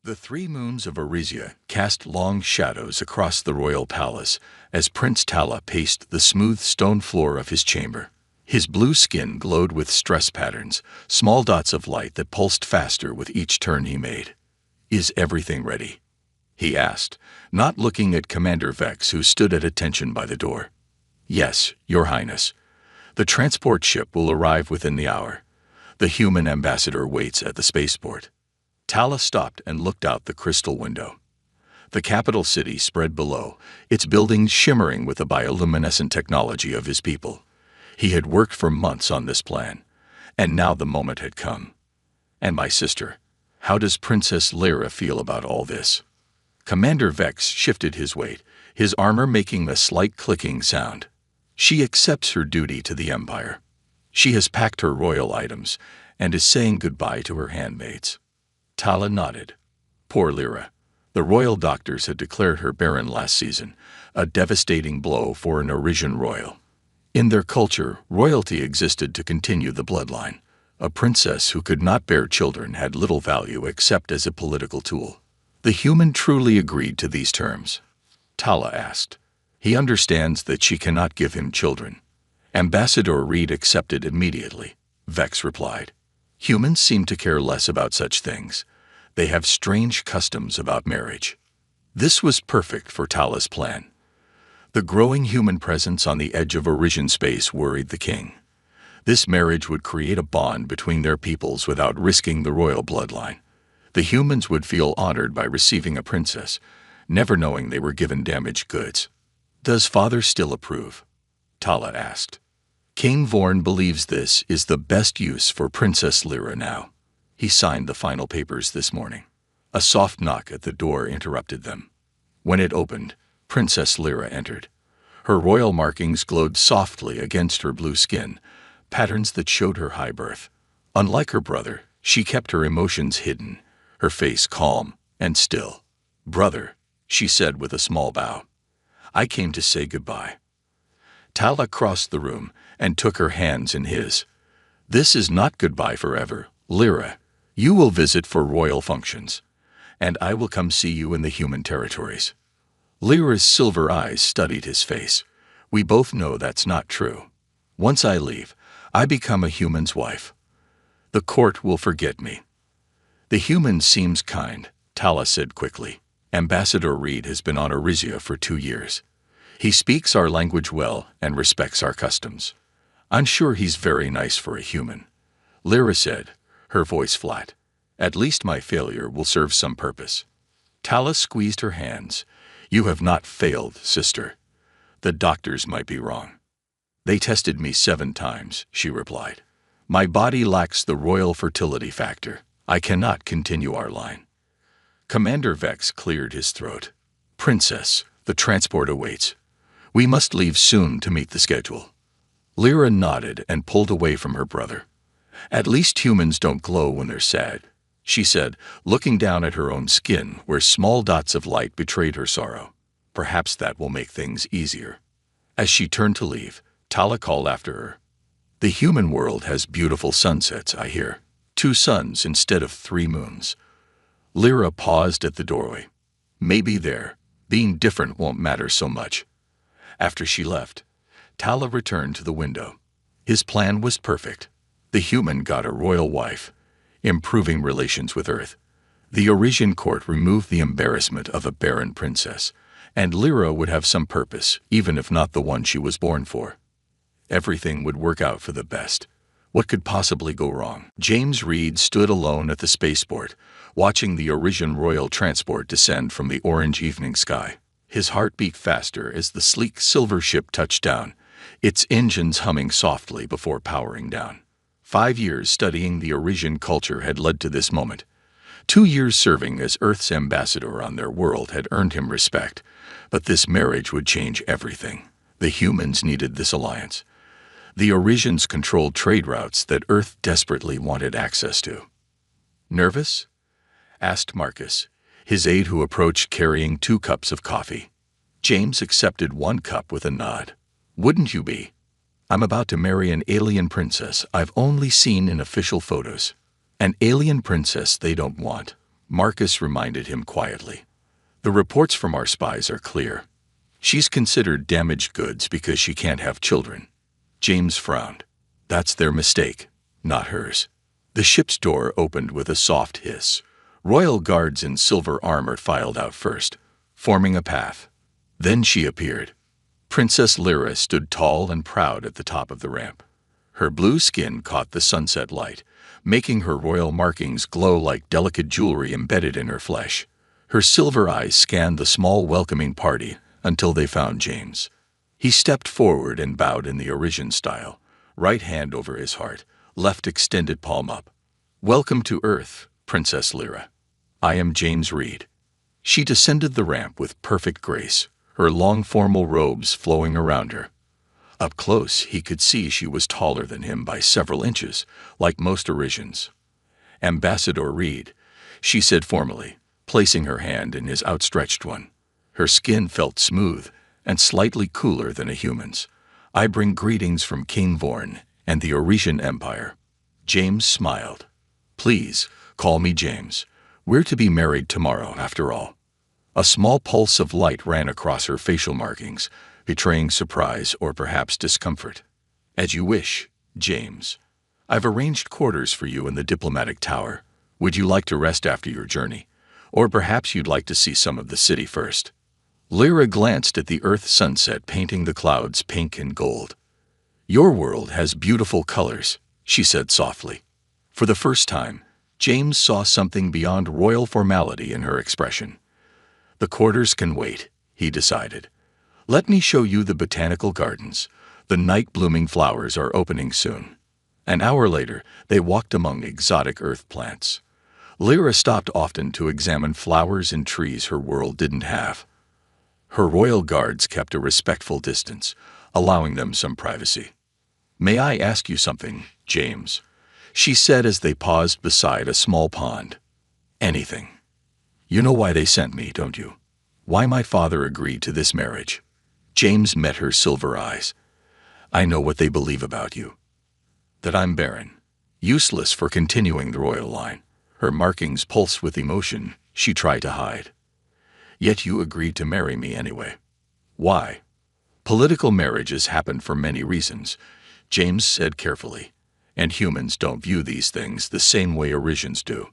The 3 moons of Arisia cast long shadows across the royal palace as Prince Tala paced the smooth stone floor of his chamber. His blue skin glowed with stress patterns, small dots of light that pulsed faster with each turn he made. "Is everything ready?" he asked, not looking at Commander Vex, who stood at attention by the door. "Yes, Your Highness. The transport ship will arrive within the hour. The human ambassador waits at the spaceport." Tala stopped and looked out the crystal window. The capital city spread below, its buildings shimmering with the bioluminescent technology of his people. He had worked for months on this plan, and now the moment had come. "And my sister, how does Princess Lyra feel about all this?" Commander Vex shifted his weight, his armor making a slight clicking sound. "She accepts her duty to the Empire. She has packed her royal items and is saying goodbye to her handmaids." Tala nodded. Poor Lyra. The royal doctors had declared her barren last season, a devastating blow for an Arisian royal. In their culture, royalty existed to continue the bloodline. A princess who could not bear children had little value except as a political tool. The human truly agreed to these terms? Tala asked. "He understands that she cannot give him children." Ambassador Reed accepted immediately, Vex replied. "Humans seem to care less about such things. They have strange customs about marriage." This was perfect for Tala's plan. The growing human presence on the edge of Arisian space worried the king. This marriage would create a bond between their peoples without risking the royal bloodline. The humans would feel honored by receiving a princess, never knowing they were given damaged goods. "Does father still approve?" Tala asked. "King Vorn believes this is the best use for Princess Lyra now. He signed the final papers this morning." A soft knock at the door interrupted them. When it opened, Princess Lyra entered. Her royal markings glowed softly against her blue skin, patterns that showed her high birth. Unlike her brother, she kept her emotions hidden, her face calm and still. "Brother," she said with a small bow, "I came to say goodbye." Tala crossed the room and took her hands in his. "This is not goodbye forever, Lyra. You will visit for royal functions, and I will come see you in the human territories." Lyra's silver eyes studied his face. "We both know that's not true. Once I leave, I become a human's wife. The court will forget me." "The human seems kind," Tala said quickly. "Ambassador Reed has been on Arisia for 2 years. He speaks our language well and respects our customs. I'm sure he's very nice for a human." Lyra said, her voice flat. "At least my failure will serve some purpose." Tala squeezed her hands. "You have not failed, sister. The doctors might be wrong." "They tested me 7 times, she replied. "My body lacks the royal fertility factor. I cannot continue our line." Commander Vex cleared his throat. "Princess, the transport awaits. We must leave soon to meet the schedule." Lyra nodded and pulled away from her brother. "At least humans don't glow when they're sad," she said, looking down at her own skin where small dots of light betrayed her sorrow. "Perhaps that will make things easier." As she turned to leave, Tala called after her. "The human world has beautiful sunsets, I hear. 2 suns instead of 3 moons." Lyra paused at the doorway. "Maybe there, being different won't matter so much." After she left, Tala returned to the window. His plan was perfect. The human got a royal wife, improving relations with Earth. The Arisian court removed the embarrassment of a barren princess, and Lyra would have some purpose, even if not the one she was born for. Everything would work out for the best. What could possibly go wrong? James Reed stood alone at the spaceport, watching the Arisian royal transport descend from the orange evening sky. His heart beat faster as the sleek silver ship touched down, its engines humming softly before powering down. 5 years studying the Arisian culture had led to this moment. 2 years serving as Earth's ambassador on their world had earned him respect, but this marriage would change everything. The humans needed this alliance. The Arisians controlled trade routes that Earth desperately wanted access to. "Nervous?" asked Marcus, his aide who approached carrying 2 cups of coffee. James accepted 1 cup with a nod. "Wouldn't you be? I'm about to marry an alien princess I've only seen in official photos. An alien princess they don't want. Marcus reminded him quietly. The reports from our spies are clear. She's considered damaged goods because she can't have children. James frowned. That's their mistake, not hers. The ship's door opened with a soft hiss. Royal guards in silver armor filed out first, forming a path. Then she appeared. Princess Lyra stood tall and proud at the top of the ramp. Her blue skin caught the sunset light, making her royal markings glow like delicate jewelry embedded in her flesh. Her silver eyes scanned the small welcoming party until they found James. He stepped forward and bowed in the Orisian style, right hand over his heart, left extended palm up. Welcome to Earth, Princess Lyra. I am James Reed. She descended the ramp with perfect grace, her long formal robes flowing around her. Up close, he could see she was taller than him by several inches, like most Orisians. Ambassador Reed, she said formally, placing her hand in his outstretched one. Her skin felt smooth and slightly cooler than a human's. I bring greetings from King Vorn and the Orisian Empire. James smiled. Please, call me James. We're to be married tomorrow, after all. A small pulse of light ran across her facial markings, betraying surprise or perhaps discomfort. As you wish, James. I've arranged quarters for you in the diplomatic tower. Would you like to rest after your journey? Or perhaps you'd like to see some of the city first. Lyra glanced at the Earth sunset painting the clouds pink and gold. Your world has beautiful colors, she said softly. For the first time, James saw something beyond royal formality in her expression. The quarters can wait, he decided. Let me show you the botanical gardens. The night-blooming flowers are opening soon. An hour later, they walked among exotic earth plants. Lyra stopped often to examine flowers and trees her world didn't have. Her royal guards kept a respectful distance, allowing them some privacy. May I ask you something, James? She said as they paused beside a small pond. Anything. You know why they sent me, don't you? Why my father agreed to this marriage. James met her silver eyes. I know what they believe about you. That I'm barren, useless for continuing the royal line. Her markings pulsed with emotion she tried to hide. Yet you agreed to marry me anyway. Why? Political marriages happen for many reasons, James said carefully, and humans don't view these things the same way Orisians do.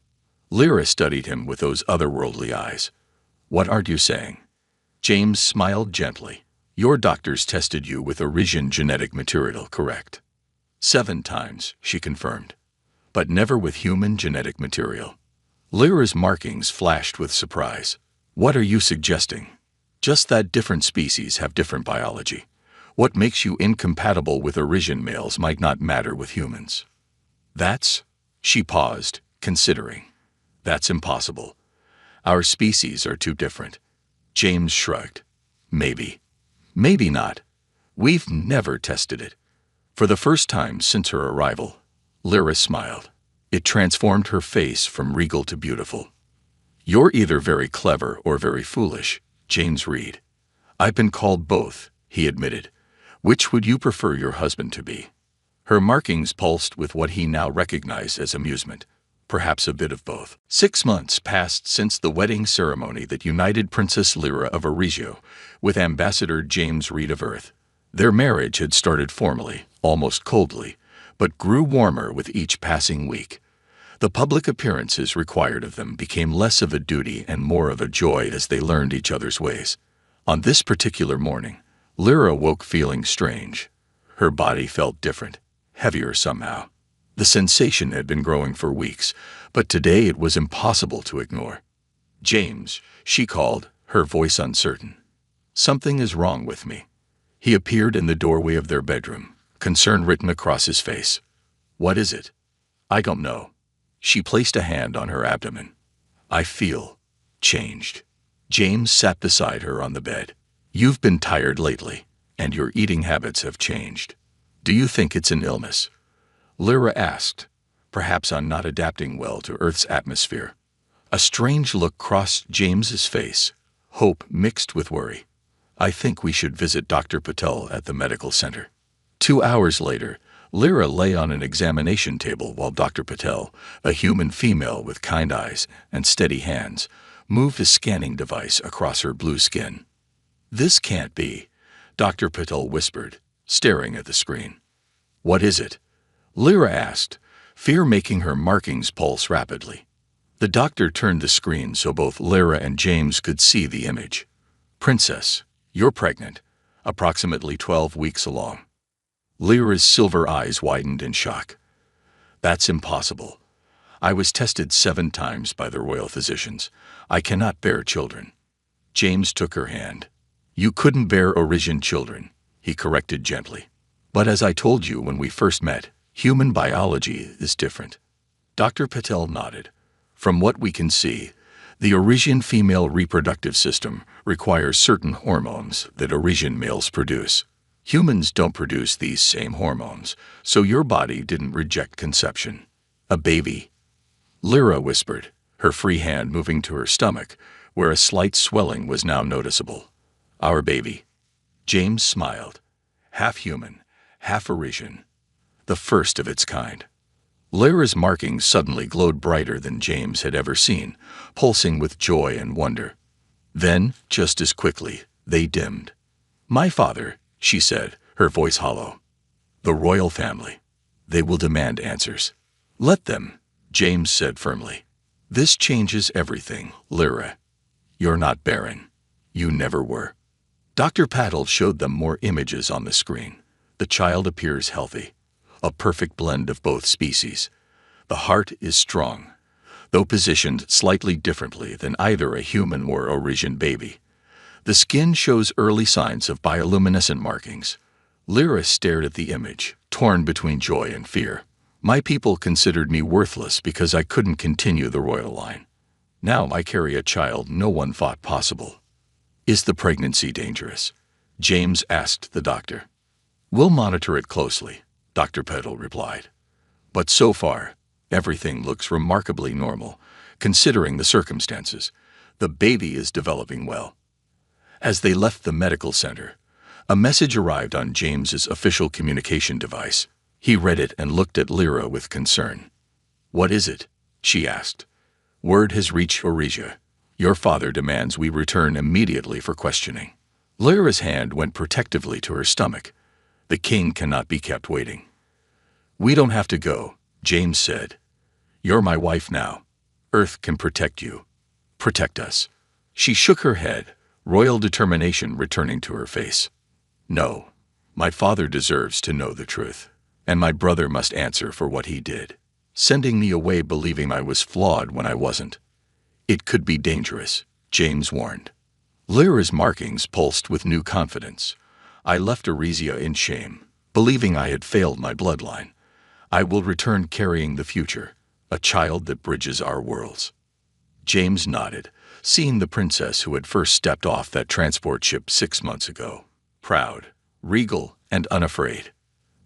Lyra studied him with those otherworldly eyes. What aren't you saying? James smiled gently. Your doctors tested you with Orisian genetic material, correct? 7 times, she confirmed. But never with human genetic material. Lyra's markings flashed with surprise. What are you suggesting? Just that different species have different biology. What makes you incompatible with Orisian males might not matter with humans. She paused, considering. That's impossible. Our species are too different. James shrugged. Maybe. Maybe not. We've never tested it. For the first time since her arrival, Lyra smiled. It transformed her face from regal to beautiful. You're either very clever or very foolish, James Reed. I've been called both, he admitted. Which would you prefer your husband to be? Her markings pulsed with what he now recognized as amusement. Perhaps a bit of both. 6 months passed since the wedding ceremony that united Princess Lyra of Orisio with Ambassador James Reed of Earth. Their marriage had started formally, almost coldly, but grew warmer with each passing week. The public appearances required of them became less of a duty and more of a joy as they learned each other's ways. On this particular morning, Lyra woke feeling strange. Her body felt different, heavier somehow. The sensation had been growing for weeks, but today it was impossible to ignore. James, she called, her voice uncertain. Something is wrong with me. He appeared in the doorway of their bedroom, concern written across his face. What is it? I don't know. She placed a hand on her abdomen. I feel changed. James sat beside her on the bed. You've been tired lately, and your eating habits have changed. Do you think it's an illness? Lyra asked. Perhaps I'm not adapting well to Earth's atmosphere. A strange look crossed James's face, hope mixed with worry. I think we should visit Dr. Patel at the medical center. 2 hours later, Lyra lay on an examination table while Dr. Patel, a human female with kind eyes and steady hands, moved a scanning device across her blue skin. "This can't be," Dr. Patel whispered, staring at the screen. "What is it?" Lyra asked, fear making her markings pulse rapidly. The doctor turned the screen so both Lyra and James could see the image. "Princess, you're pregnant, approximately 12 weeks along." Lyra's silver eyes widened in shock. "That's impossible. I was tested 7 times by the royal physicians. I cannot bear children." James took her hand. "You couldn't bear Orisian children," he corrected gently. "But as I told you when we first met, human biology is different." Dr. Patel nodded. "From what we can see, the Orisian female reproductive system requires certain hormones that Orisian males produce. Humans don't produce these same hormones, so your body didn't reject conception. A baby." Lyra whispered, her free hand moving to her stomach, where a slight swelling was now noticeable. "Our baby." James smiled. "Half human, half Orisian. The first of its kind." Lyra's markings suddenly glowed brighter than James had ever seen, pulsing with joy and wonder. Then, just as quickly, they dimmed. "My father," she said, her voice hollow. "The royal family. They will demand answers." "Let them," James said firmly. "This changes everything, Lyra. You're not barren. You never were." Dr. Patel showed them more images on the screen. The child appears healthy, a perfect blend of both species. The heart is strong, though positioned slightly differently than either a human or Orisian baby. The skin shows early signs of bioluminescent markings. Lyra stared at the image, torn between joy and fear. "My people considered me worthless because I couldn't continue the royal line. Now I carry a child no one thought possible." "Is the pregnancy dangerous?" James asked the doctor. "We'll monitor it closely," Dr. Patel replied. "But so far, everything looks remarkably normal, considering the circumstances. The baby is developing well." As they left the medical center, a message arrived on James's official communication device. He read it and looked at Lyra with concern. "What is it?" she asked. "Word has reached Orisia. Your father demands we return immediately for questioning." Lyra's hand went protectively to her stomach. "The king cannot be kept waiting." "We don't have to go," James said. "You're my wife now. Earth can protect you. Protect us." She shook her head, royal determination returning to her face. "No, my father deserves to know the truth, and my brother must answer for what he did, sending me away believing I was flawed when I wasn't. It could be dangerous," James warned. Lyra's markings pulsed with new confidence. "I left Orisia in shame, believing I had failed my bloodline. I will return carrying the future, a child that bridges our worlds." James nodded, seeing the princess who had first stepped off that transport ship 6 months ago. Proud, regal, and unafraid.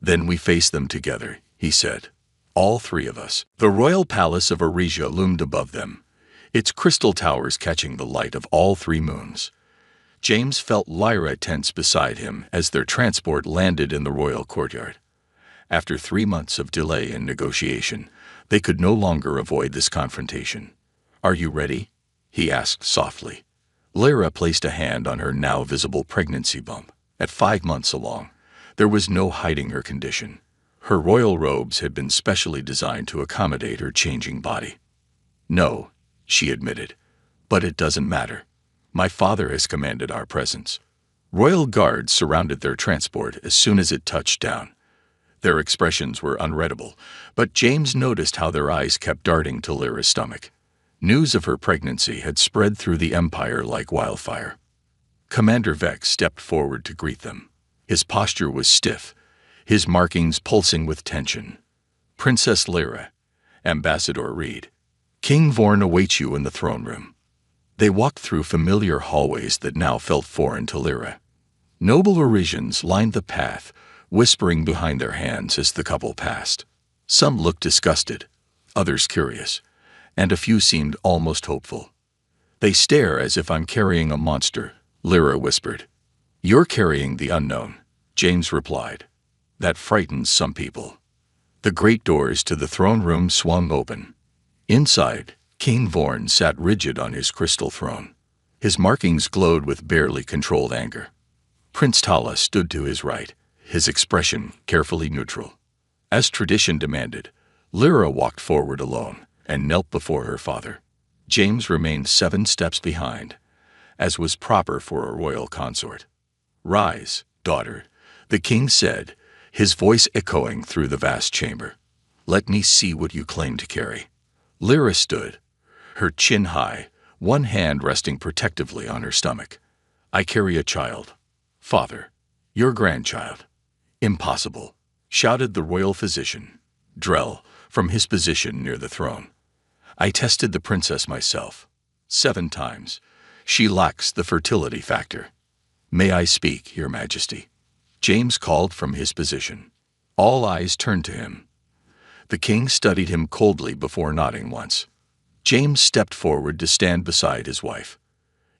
"Then we face them together," he said. "All 3 of us." The royal palace of Orisia loomed above them, its crystal towers catching the light of all 3 moons. James felt Lyra tense beside him as their transport landed in the royal courtyard. After 3 months of delay and negotiation, they could no longer avoid this confrontation. "Are you ready?" he asked softly. Lyra placed a hand on her now visible pregnancy bump. At 5 months along, there was no hiding her condition. Her royal robes had been specially designed to accommodate her changing body. "No," she admitted, "but it doesn't matter. My father has commanded our presence." Royal guards surrounded their transport as soon as it touched down. Their expressions were unreadable, but James noticed how their eyes kept darting to Lyra's stomach. News of her pregnancy had spread through the empire like wildfire. Commander Vex stepped forward to greet them. His posture was stiff, his markings pulsing with tension. "Princess Lyra, Ambassador Reed, King Vorn awaits you in the throne room." They walked through familiar hallways that now felt foreign to Lyra. Noble Orisians lined the path, whispering behind their hands as the couple passed. Some looked disgusted, others curious, and a few seemed almost hopeful. "They stare as if I'm carrying a monster," Lyra whispered. "You're carrying the unknown," James replied. "That frightens some people." The great doors to the throne room swung open. Inside, King Vorn sat rigid on his crystal throne. His markings glowed with barely controlled anger. Prince Tala stood to his right, his expression carefully neutral. As tradition demanded, Lyra walked forward alone and knelt before her father. James remained 7 steps behind, as was proper for a royal consort. "Rise, daughter," the king said, his voice echoing through the vast chamber. "Let me see what you claim to carry." Lyra stood, her chin high, one hand resting protectively on her stomach. "I carry a child, father, your grandchild." "Impossible," shouted the royal physician, Drell, from his position near the throne. "I tested the princess myself, 7 times. She lacks the fertility factor." "May I speak, Your Majesty?" James called from his position. All eyes turned to him. The king studied him coldly before nodding once. James stepped forward to stand beside his wife.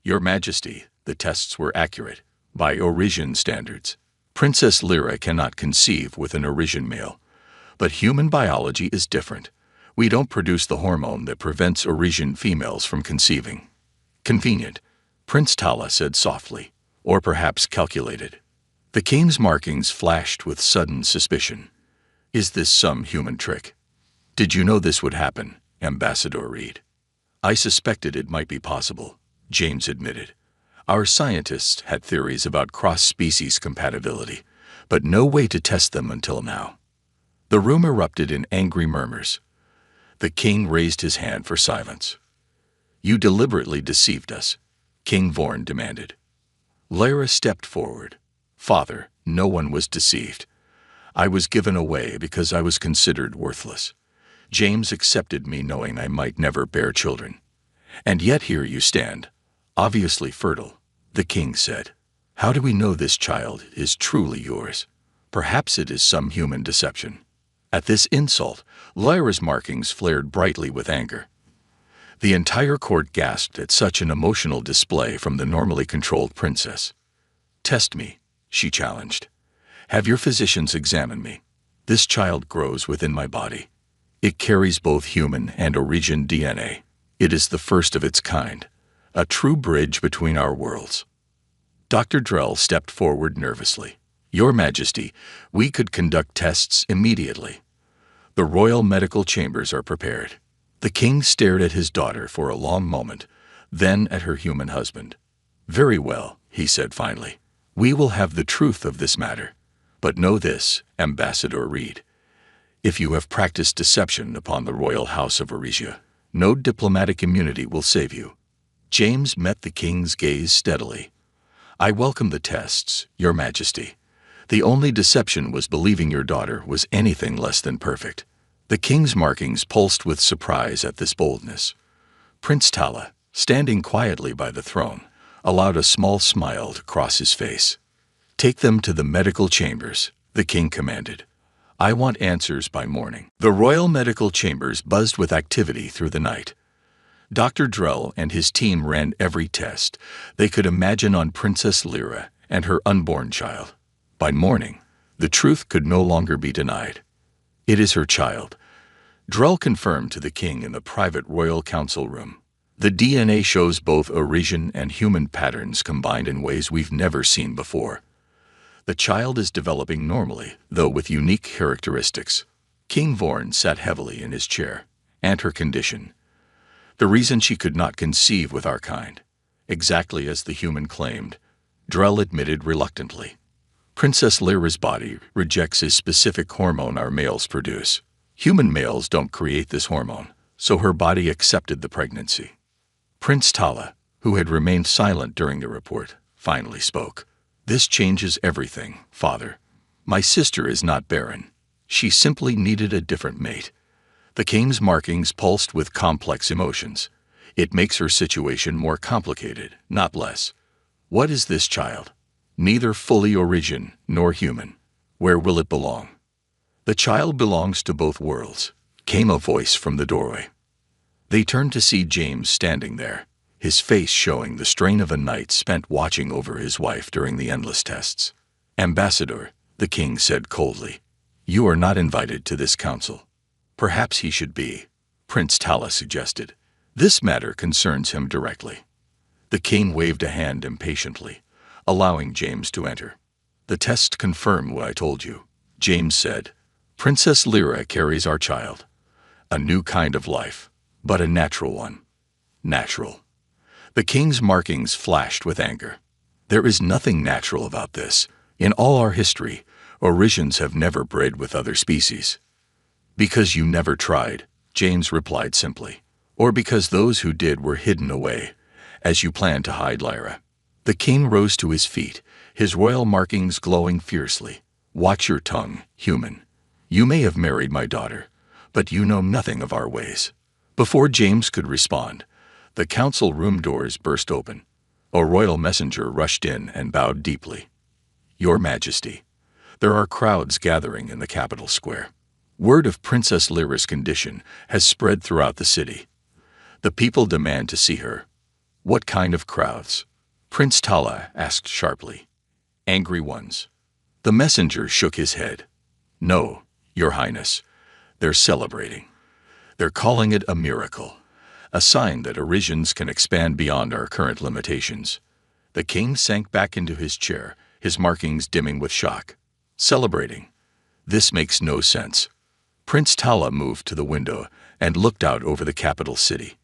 "Your Majesty, the tests were accurate, by Orisian standards. Princess Lyra cannot conceive with an Orisian male. But human biology is different. We don't produce the hormone that prevents Orisian females from conceiving." "Convenient," Prince Tala said softly, "or perhaps calculated." The king's markings flashed with sudden suspicion. "Is this some human trick?" "Did you know this would happen, Ambassador Reed?" "I suspected it might be possible," James admitted. "Our scientists had theories about cross-species compatibility, but no way to test them until now." The room erupted in angry murmurs. The king raised his hand for silence. "You deliberately deceived us," King Vorn demanded. Lyra stepped forward. "Father, no one was deceived. I was given away because I was considered worthless. James accepted me knowing I might never bear children. And yet here you stand, obviously fertile," the king said. "How do we know this child is truly yours? Perhaps it is some human deception." At this insult, Lyra's markings flared brightly with anger. The entire court gasped at such an emotional display from the normally controlled princess. "Test me," she challenged. "Have your physicians examine me. This child grows within my body. It carries both human and Orisian DNA. It is the first of its kind, a true bridge between our worlds." Dr. Drell stepped forward nervously. "Your Majesty, we could conduct tests immediately. The royal medical chambers are prepared." The king stared at his daughter for a long moment, then at her human husband. "Very well," he said finally. "We will have the truth of this matter. But know this, Ambassador Reed. If you have practiced deception upon the royal house of Orisia, no diplomatic immunity will save you." James met the king's gaze steadily. "I welcome the tests, Your Majesty. The only deception was believing your daughter was anything less than perfect." The king's markings pulsed with surprise at this boldness. Prince Tala, standing quietly by the throne, allowed a small smile to cross his face. "Take them to the medical chambers," the king commanded. "I want answers by morning." The royal medical chambers buzzed with activity through the night. Dr. Drell and his team ran every test they could imagine on Princess Lyra and her unborn child. By morning, the truth could no longer be denied. "It is her child," Drell confirmed to the king in the private royal council room. "The DNA shows both Orisian and human patterns combined in ways we've never seen before. The child is developing normally, though with unique characteristics." King Vorn sat heavily in his chair. "And her condition? The reason she could not conceive with our kind, exactly as the human claimed," Drell admitted reluctantly. "Princess Lyra's body rejects a specific hormone our males produce. Human males don't create this hormone, so her body accepted the pregnancy." Prince Tala, who had remained silent during the report, finally spoke. "This changes everything, Father. My sister is not barren. She simply needed a different mate." The king's markings pulsed with complex emotions. "It makes her situation more complicated, not less. What is this child? Neither fully Orisian nor human. Where will it belong?" "The child belongs to both worlds," came a voice from the doorway. They turned to see James standing there, his face showing the strain of a night spent watching over his wife during the endless tests. "Ambassador," the king said coldly, You are not invited to this council. Perhaps he should be, Prince Tala suggested. This matter concerns him directly. The king waved a hand impatiently, allowing James to enter. The test confirmed what I told you, James said. Princess Lyra carries our child. A new kind of life, but a natural one. Natural. The king's markings flashed with anger. There is nothing natural about this. In all our history, Orisians have never bred with other species. Because you never tried, James replied simply. Or because those who did were hidden away, as you planned to hide Lyra. The king rose to his feet, his royal markings glowing fiercely. Watch your tongue, human. You may have married my daughter, but you know nothing of our ways. Before James could respond, the council room doors burst open. A royal messenger rushed in and bowed deeply. Your Majesty, there are crowds gathering in the capital square. Word of Princess Lyra's condition has spread throughout the city. The people demand to see her. What kind of crowds? Prince Tala asked sharply. Angry ones. The messenger shook his head. No, Your Highness. They're celebrating. They're calling it a miracle, a sign that Orisians can expand beyond our current limitations. The king sank back into his chair, his markings dimming with shock. Celebrating. This makes no sense. Prince Tala moved to the window and looked out over the capital city.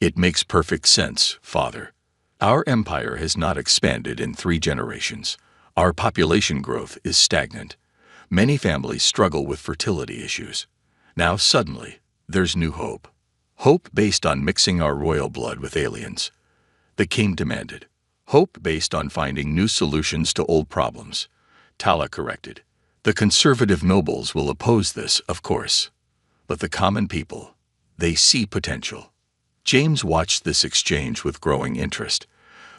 It makes perfect sense, Father. Our empire has not expanded in 3 generations. Our population growth is stagnant. Many families struggle with fertility issues. Now suddenly, there's new hope. Hope based on mixing our royal blood with aliens. The king demanded. Hope based on finding new solutions to old problems. Tala corrected. The conservative nobles will oppose this, of course. But the common people, they see potential. James watched this exchange with growing interest.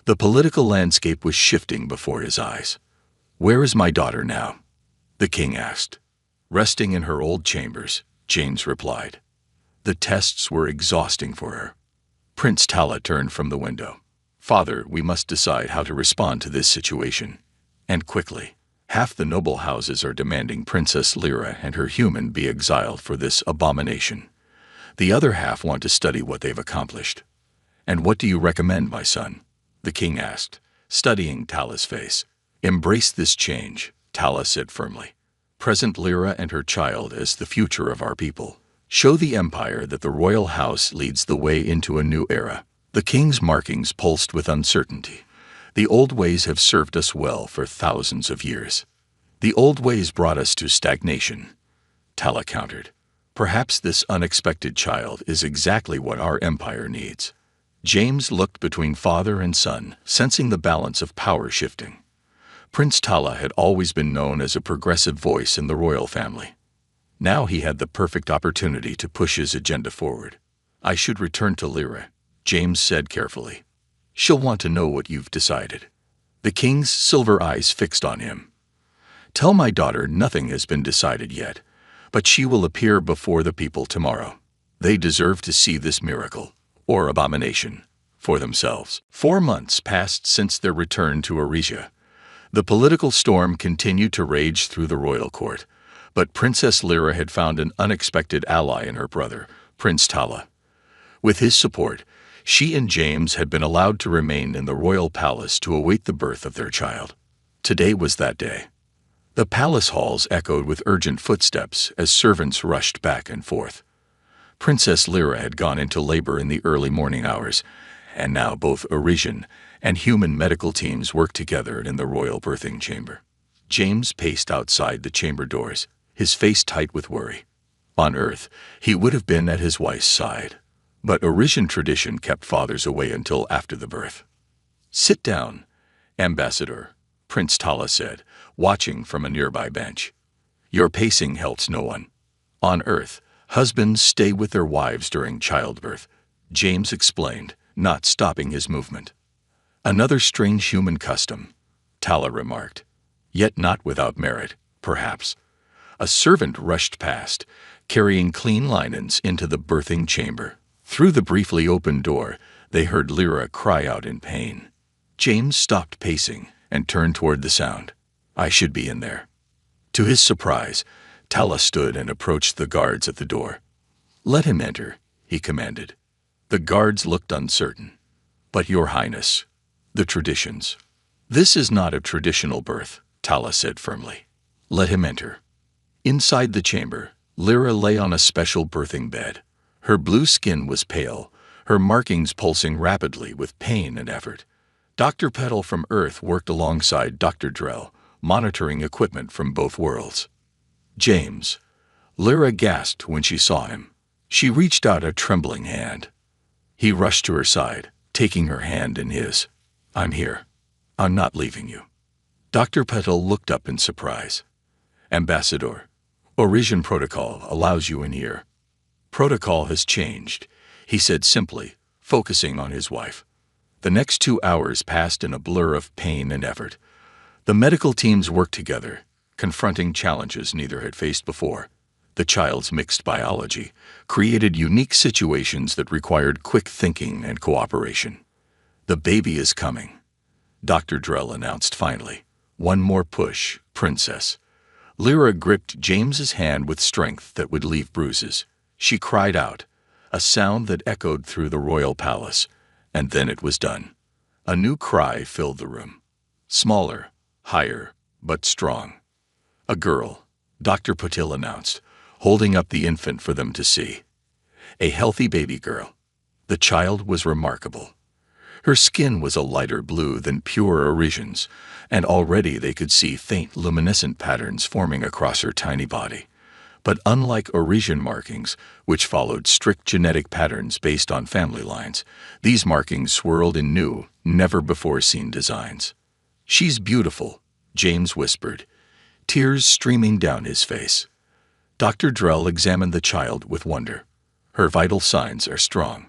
The political landscape was shifting before his eyes. Where is my daughter now? The king asked. Resting in her old chambers, James replied. The tests were exhausting for her. Prince Tala turned from the window. Father, we must decide how to respond to this situation. And quickly. Half the noble houses are demanding Princess Lyra and her human be exiled for this abomination. The other half want to study what they've accomplished. And what do you recommend, my son? The king asked, studying Tala's face. Embrace this change, Tala said firmly. Present Lyra and her child as the future of our people. Show the empire that the royal house leads the way into a new era. The king's markings pulsed with uncertainty. The old ways have served us well for thousands of years. The old ways brought us to stagnation, Tala countered. Perhaps this unexpected child is exactly what our empire needs. James looked between father and son, sensing the balance of power shifting. Prince Tala had always been known as a progressive voice in the royal family. Now he had the perfect opportunity to push his agenda forward. I should return to Lyra, James said carefully. She'll want to know what you've decided. The king's silver eyes fixed on him. Tell my daughter nothing has been decided yet, but she will appear before the people tomorrow. They deserve to see this miracle, or abomination, for themselves. 4 months passed since their return to Orisia. The political storm continued to rage through the royal court, but Princess Lyra had found an unexpected ally in her brother, Prince Tala. With his support, she and James had been allowed to remain in the royal palace to await the birth of their child. Today was that day. The palace halls echoed with urgent footsteps as servants rushed back and forth. Princess Lyra had gone into labor in the early morning hours, and now both Orisian and human medical teams worked together in the royal birthing chamber. James paced outside the chamber doors, his face tight with worry. On Earth, he would have been at his wife's side. But Orisian tradition kept fathers away until after the birth. Sit down, Ambassador, Prince Tala said, watching from a nearby bench. Your pacing helps no one. On Earth, husbands stay with their wives during childbirth, James explained, not stopping his movement. Another strange human custom, Tala remarked. Yet not without merit, perhaps. A servant rushed past, carrying clean linens into the birthing chamber. Through the briefly opened door, they heard Lyra cry out in pain. James stopped pacing and turned toward the sound. I should be in there. To his surprise, Tala stood and approached the guards at the door. "Let him enter," he commanded. The guards looked uncertain. "But Your Highness, the traditions." "This is not a traditional birth," Tala said firmly. "Let him enter." Inside the chamber, Lyra lay on a special birthing bed. Her blue skin was pale, her markings pulsing rapidly with pain and effort. Dr. Petal from Earth worked alongside Dr. Drell, monitoring equipment from both worlds. "James." Lyra gasped when she saw him. She reached out a trembling hand. He rushed to her side, taking her hand in his. "I'm here. I'm not leaving you." Dr. Petal looked up in surprise. "Ambassador, Orisian protocol allows you in here." "Protocol has changed," he said simply, focusing on his wife. The next 2 hours passed in a blur of pain and effort. The medical teams worked together, confronting challenges neither had faced before. The child's mixed biology created unique situations that required quick thinking and cooperation. "The baby is coming," Dr. Drell announced finally. "One more push, Princess." Lyra gripped James's hand with strength that would leave bruises. She cried out, a sound that echoed through the royal palace, and then it was done. A new cry filled the room. Smaller, higher, but strong. "A girl," Dr. Patil announced, holding up the infant for them to see. A healthy baby girl. The child was remarkable. Her skin was a lighter blue than pure Orisian's, and already they could see faint luminescent patterns forming across her tiny body. But unlike Orisian markings, which followed strict genetic patterns based on family lines, these markings swirled in new, never-before-seen designs. "She's beautiful," James whispered, tears streaming down his face. Dr. Drell examined the child with wonder. "Her vital signs are strong.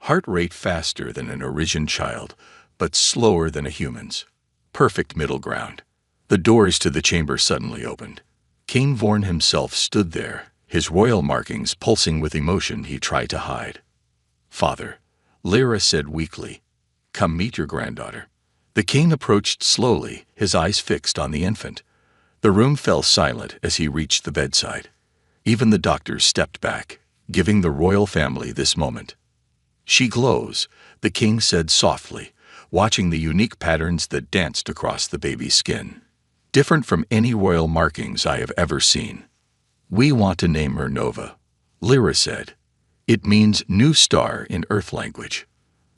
Heart rate faster than an Orisian child, but slower than a human's. Perfect middle ground." The doors to the chamber suddenly opened. Cain Vorn himself stood there, his royal markings pulsing with emotion he tried to hide. "Father," Lyra said weakly, "come meet your granddaughter." The king approached slowly, his eyes fixed on the infant. The room fell silent as he reached the bedside. Even the doctors stepped back, giving the royal family this moment. "She glows," the king said softly, watching the unique patterns that danced across the baby's skin. "Different from any royal markings I have ever seen." "We want to name her Nova," Lyra said. "It means new star in Earth language."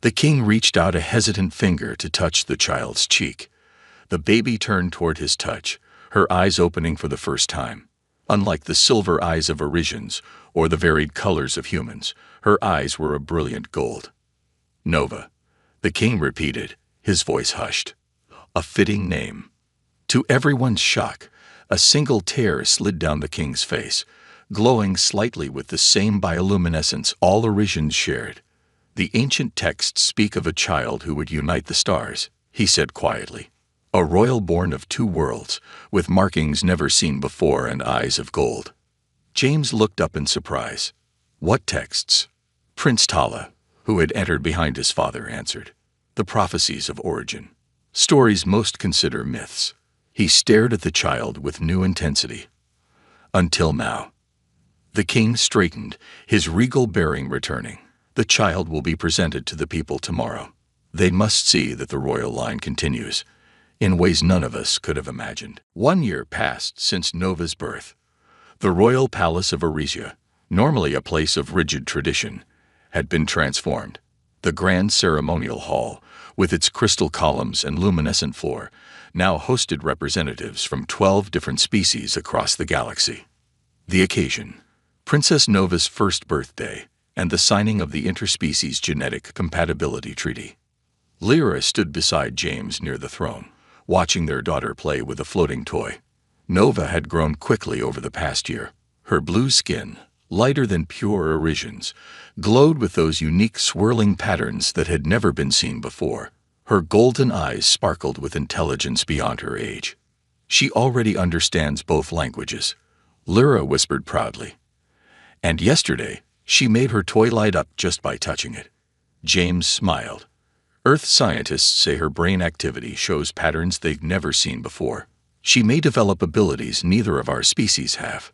The king reached out a hesitant finger to touch the child's cheek. The baby turned toward his touch, her eyes opening for the first time. Unlike the silver eyes of Orisians or the varied colors of humans, her eyes were a brilliant gold. "Nova," the king repeated, his voice hushed. A fitting name. To everyone's shock, a single tear slid down the king's face, glowing slightly with the same bioluminescence all Orisians shared. "The ancient texts speak of a child who would unite the stars," he said quietly. "A royal born of 2 worlds, with markings never seen before and eyes of gold." James looked up in surprise. "What texts?" Prince Tala, who had entered behind his father, answered. "The prophecies of origin. Stories most consider myths." He stared at the child with new intensity. "Until now." The king straightened, his regal bearing returning. "The child will be presented to the people tomorrow. They must see that the royal line continues, in ways none of us could have imagined." 1 year passed since Nova's birth. The royal palace of Orisia, normally a place of rigid tradition, had been transformed. The grand ceremonial hall, with its crystal columns and luminescent floor, now hosted representatives from 12 different species across the galaxy. The occasion: Princess Nova's first birthday and the signing of the Interspecies Genetic Compatibility Treaty. Lyra stood beside James near the throne, watching their daughter play with a floating toy. Nova had grown quickly over the past year. Her blue skin, lighter than pure Orisians, glowed with those unique swirling patterns that had never been seen before. Her golden eyes sparkled with intelligence beyond her age. "She already understands both languages," Lyra whispered proudly. "And yesterday, she made her toy light up just by touching it." James smiled. "Earth scientists say her brain activity shows patterns they've never seen before. She may develop abilities neither of our species have."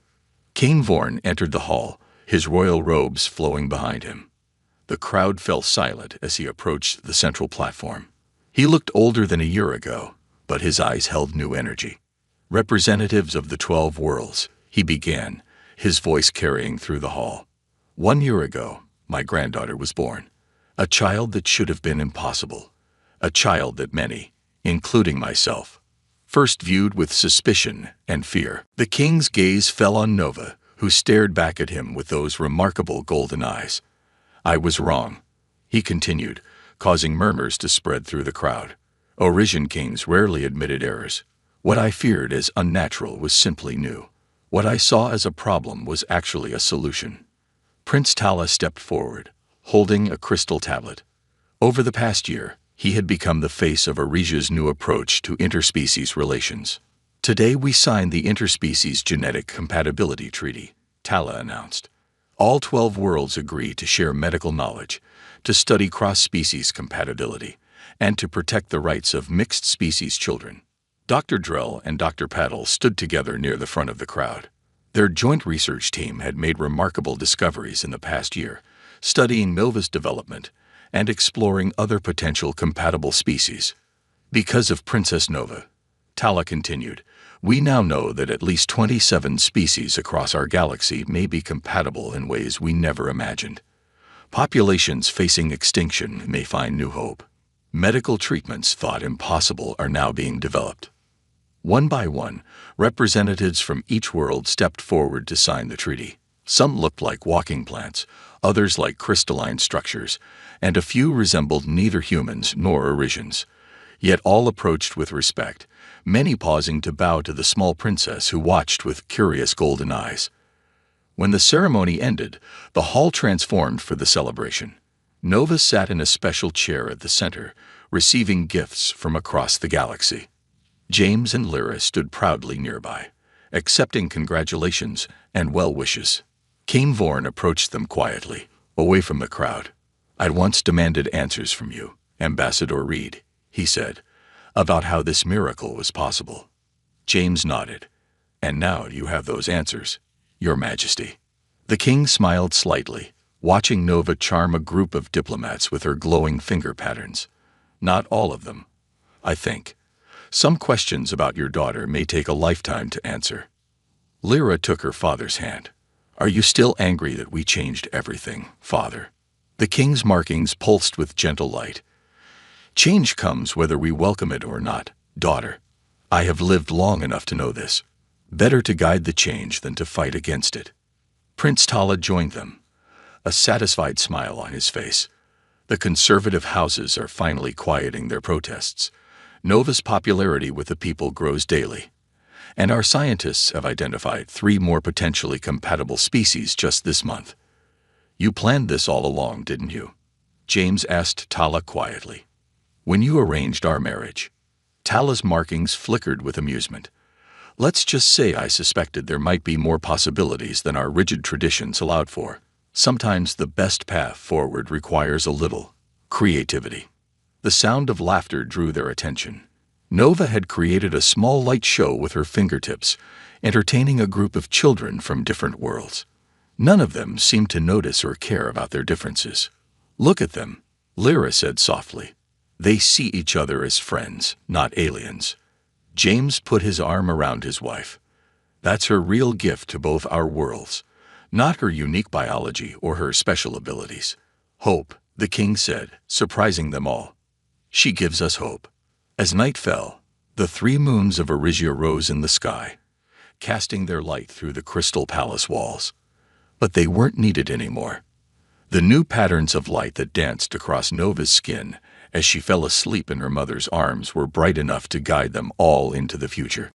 King Vorn entered the hall, his royal robes flowing behind him. The crowd fell silent as he approached the central platform. He looked older than a year ago, but his eyes held new energy. "Representatives of the 12 worlds," he began, his voice carrying through the hall. "1 year ago, my granddaughter was born. A child that should have been impossible. A child that many, including myself, first viewed with suspicion and fear." The king's gaze fell on Nova, who stared back at him with those remarkable golden eyes. "I was wrong," he continued, causing murmurs to spread through the crowd. "Orisian kings rarely admitted errors. What I feared as unnatural was simply new. What I saw as a problem was actually a solution." Prince Tala stepped forward, holding a crystal tablet. Over the past year, he had become the face of Orisia's new approach to interspecies relations. "Today we signed the Interspecies Genetic Compatibility Treaty," Tala announced. "All 12 worlds agree to share medical knowledge, to study cross-species compatibility, and to protect the rights of mixed-species children." Dr. Drell and Dr. Paddle stood together near the front of the crowd. Their joint research team had made remarkable discoveries in the past year, studying Nova's development and exploring other potential compatible species. "Because of Princess Nova," Tala continued, "we now know that at least 27 species across our galaxy may be compatible in ways we never imagined. Populations facing extinction may find new hope. Medical treatments thought impossible are now being developed." One by one, representatives from each world stepped forward to sign the treaty. Some looked like walking plants, others like crystalline structures, and a few resembled neither humans nor Orisians. Yet all approached with respect, many pausing to bow to the small princess who watched with curious golden eyes. When the ceremony ended, the hall transformed for the celebration. Nova sat in a special chair at the center, receiving gifts from across the galaxy. James and Lyra stood proudly nearby, accepting congratulations and well wishes. King Vorn approached them quietly, away from the crowd. "I'd once demanded answers from you, Ambassador Reed," he said, "about how this miracle was possible." James nodded. "And now you have those answers, Your Majesty." The king smiled slightly, watching Nova charm a group of diplomats with her glowing finger patterns. "Not all of them, I think. Some questions about your daughter may take a lifetime to answer." Lyra took her father's hand. "Are you still angry that we changed everything, Father?" The king's markings pulsed with gentle light. "Change comes whether we welcome it or not, daughter. I have lived long enough to know this. Better to guide the change than to fight against it." Prince Tala joined them, a satisfied smile on his face. The conservative houses are finally quieting their protests. Nova's popularity with the people grows daily. And our scientists have identified 3 more potentially compatible species just this month. "You planned this all along, didn't you?" James asked Tala quietly. "When you arranged our marriage." Tala's markings flickered with amusement. "Let's just say I suspected there might be more possibilities than our rigid traditions allowed for. Sometimes the best path forward requires a little creativity." The sound of laughter drew their attention. Nova had created a small light show with her fingertips, entertaining a group of children from different worlds. None of them seemed to notice or care about their differences. "Look at them," Lyra said softly. "They see each other as friends, not aliens." James put his arm around his wife. "That's her real gift to both our worlds, not her unique biology or her special abilities. Hope," the king said, surprising them all. "She gives us hope." As night fell, the 3 moons of Orisia rose in the sky, casting their light through the crystal palace walls. But they weren't needed anymore. The new patterns of light that danced across Nova's skin as she fell asleep in her mother's arms were bright enough to guide them all into the future.